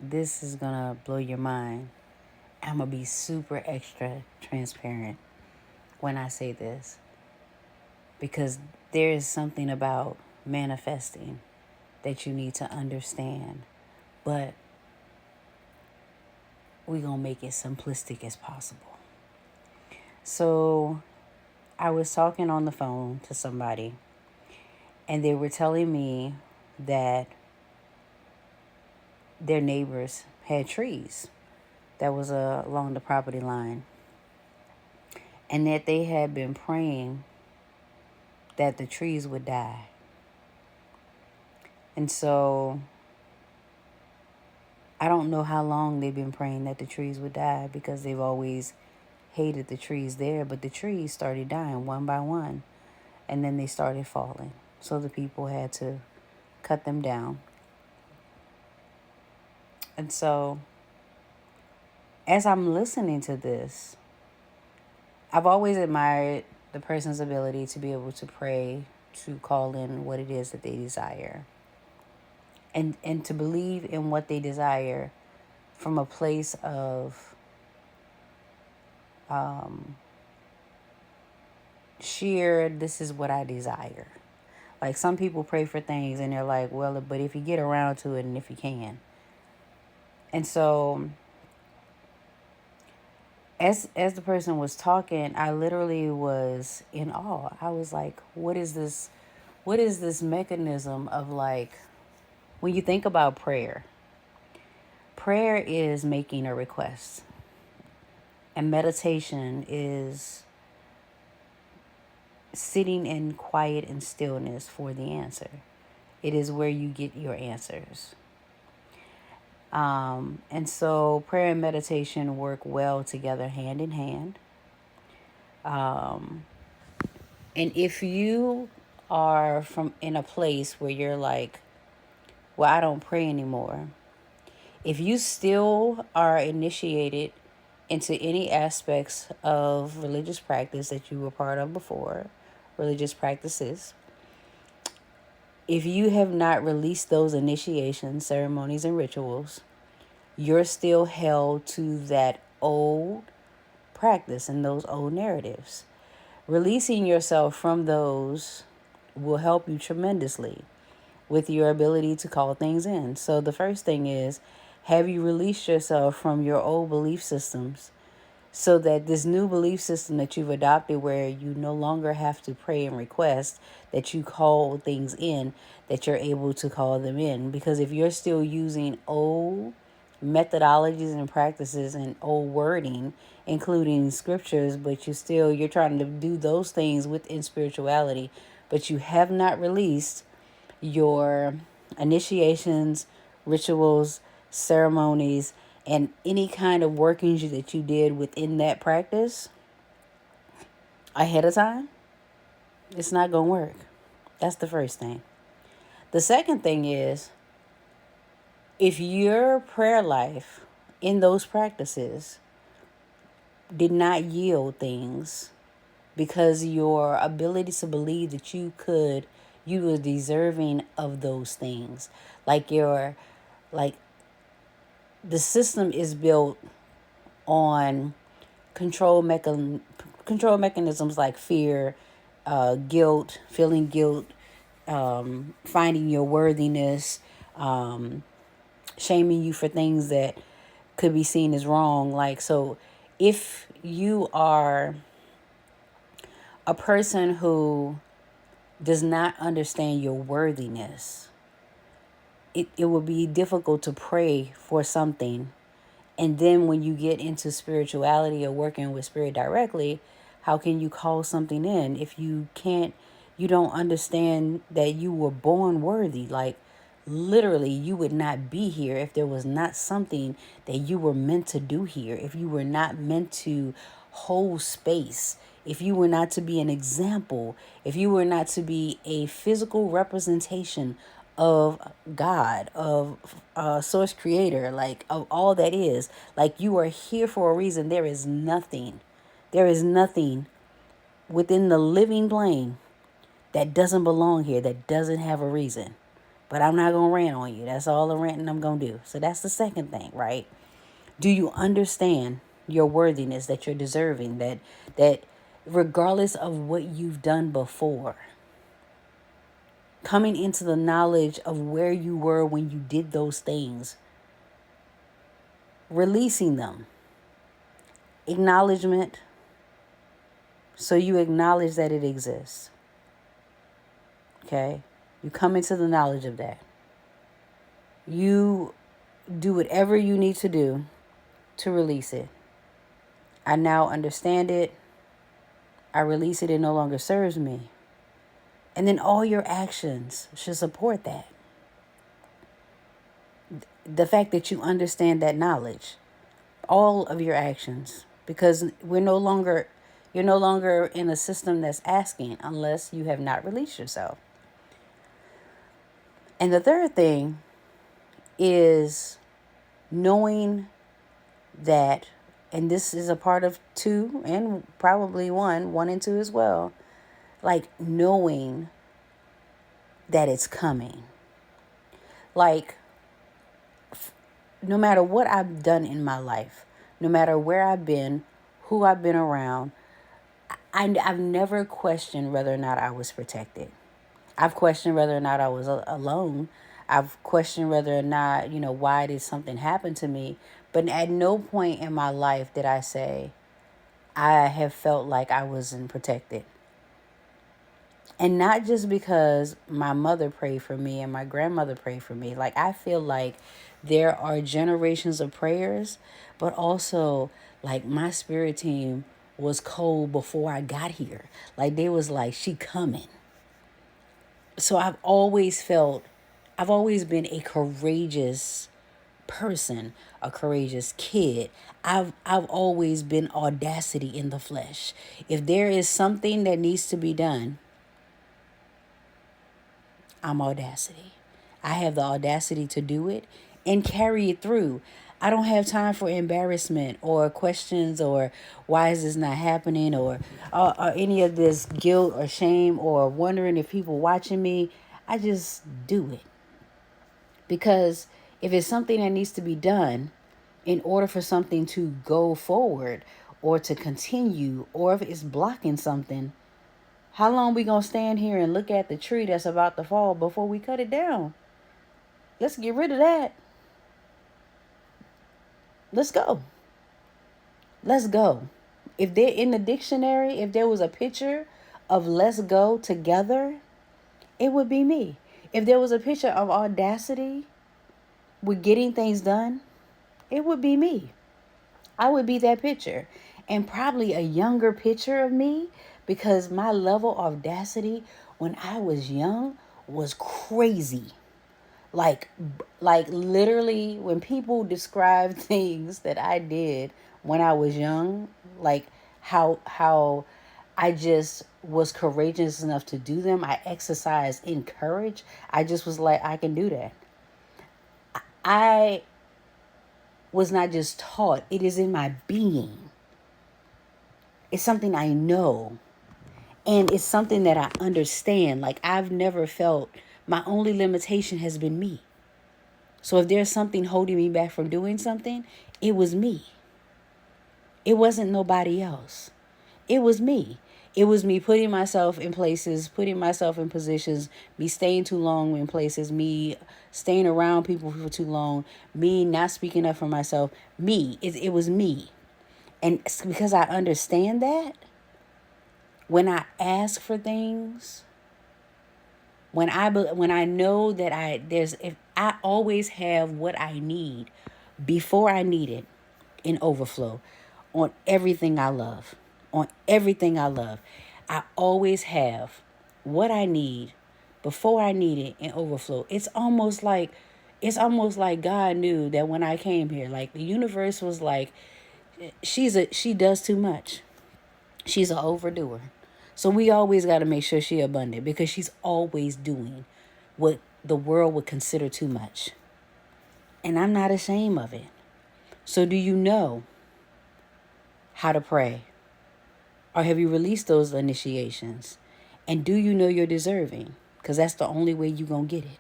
this is going to blow your mind. I'm going to be super extra transparent when I say this, because there is something about manifesting that you need to understand. But we're going to make it simplistic as possible. So I was talking on the phone to somebody, and they were telling me that their neighbors had trees that was along the property line, and that they had been praying that the trees would die. And so I don't know how long they've been praying that the trees would die, because they've always hated the trees there, but the trees started dying one by one, and then they started falling. So the people had to cut them down. And so as I'm listening to this, I've always admired the person's ability to be able to pray, to call in what it is that they desire, and to believe in what they desire from a place of sheer, this is what I desire. Like, some people pray for things and they're like, well, but if you get around to it and if you can. And so as the person was talking, I literally was in awe. I was like, what is this mechanism of, like, when you think about prayer is making a request, and meditation is sitting in quiet and stillness for the answer. It is where you get your answers. And so prayer and meditation work well together, hand in hand. And if you are in a place where you're like, well, I don't pray anymore. If you still are initiated into any aspects of religious practice that you were part of before, religious practices, if you have not released those initiations, ceremonies, and rituals, you're still held to that old practice and those old narratives. Releasing yourself from those will help you tremendously with your ability to call things in. So the first thing is, have you released yourself from your old belief systems, so that this new belief system that you've adopted, where you no longer have to pray and request, that you call things in, that you're able to call them in? Because if you're still using old methodologies and practices and old wording, including scriptures, but you're trying to do those things within spirituality, but you have not released your initiations, rituals, ceremonies, and any kind of workings that you did within that practice ahead of time, it's not going to work. That's the first thing. The second thing is, if your prayer life in those practices did not yield things, because your ability to believe that you were deserving of those things, like the system is built on control mechanisms like fear, guilt, feeling guilt, finding your worthiness, shaming you for things that could be seen as wrong. Like, so if you are a person who does not understand your worthiness, it will be difficult to pray for something. And then when you get into spirituality or working with spirit directly, how can you call something in if you don't understand that you were born worthy? Like, literally, you would not be here if there was not something that you were meant to do here. If you were not meant to hold space, if you were not to be an example, if you were not to be a physical representation of God, of source creator, like of all that is, like, you are here for a reason. There is nothing within the living plane that doesn't belong here, that doesn't have a reason. But I'm not going to rant on you. That's all the ranting I'm going to do. So that's the second thing, right? Do you understand your worthiness, that you're deserving, that regardless of what you've done before, coming into the knowledge of where you were when you did those things, releasing them, acknowledgement, so you acknowledge that it exists. Okay? You come into the knowledge of that. You do whatever you need to do to release it. I now understand it. I release it. It no longer serves me. And then all your actions should support that. The fact that you understand that knowledge, all of your actions, because you're no longer in a system that's asking unless you have not released yourself. And the third thing is knowing that, and this is a part of 2 and probably 1 and 2 as well, like knowing that it's coming. Like, no matter what I've done in my life, no matter where I've been, who I've been around, I've never questioned whether or not I was protected. I've questioned whether or not I was alone. I've questioned whether or not, why did something happen to me? But at no point in my life did I say I have felt like I wasn't protected. And not just because my mother prayed for me and my grandmother prayed for me. Like, I feel like there are generations of prayers, but also like my spirit team was cold before I got here. Like, they was like, she coming. So I've always been a courageous person, a courageous kid. I've always been audacity in the flesh. If there is something that needs to be done, I'm audacity. I have the audacity to do it and carry it through. I don't have time for embarrassment or questions or why is this not happening or any of this guilt or shame or wondering if people watching me. I just do it. Because if it's something that needs to be done in order for something to go forward or to continue, or if it's blocking something, how long we gonna stand here and look at the tree that's about to fall before we cut it down? Let's get rid of that. Let's go. Let's go. If they're in the dictionary, if there was a picture of let's go together, it would be me. If there was a picture of audacity with getting things done, it would be me. I would be that picture. And probably a younger picture of me, because my level of audacity when I was young was crazy. Like literally when people describe things that I did when I was young, like how I just was courageous enough to do them. I exercised in courage. I just was like, I can do that. I was not just taught, it is in my being. It's something I know. And it's something that I understand. Like, I've never felt, my only limitation has been me. So if there's something holding me back from doing something, it was me. It wasn't nobody else. It was me. It was me putting myself in places, putting myself in positions, me staying too long in places, me staying around people for too long, me not speaking up for myself, me. It was me. And because I understand that, when I ask for things, when I know that if I always have what I need before I need it in overflow on everything I love, I always have what I need before I need it in overflow. It's almost like God knew that when I came here, like the universe was like, she does too much. She's an overdoer. So we always got to make sure she's abundant because she's always doing what the world would consider too much. And I'm not ashamed of it. So do you know how to pray? Or have you released those initiations? And do you know you're deserving? Because that's the only way you're going to get it.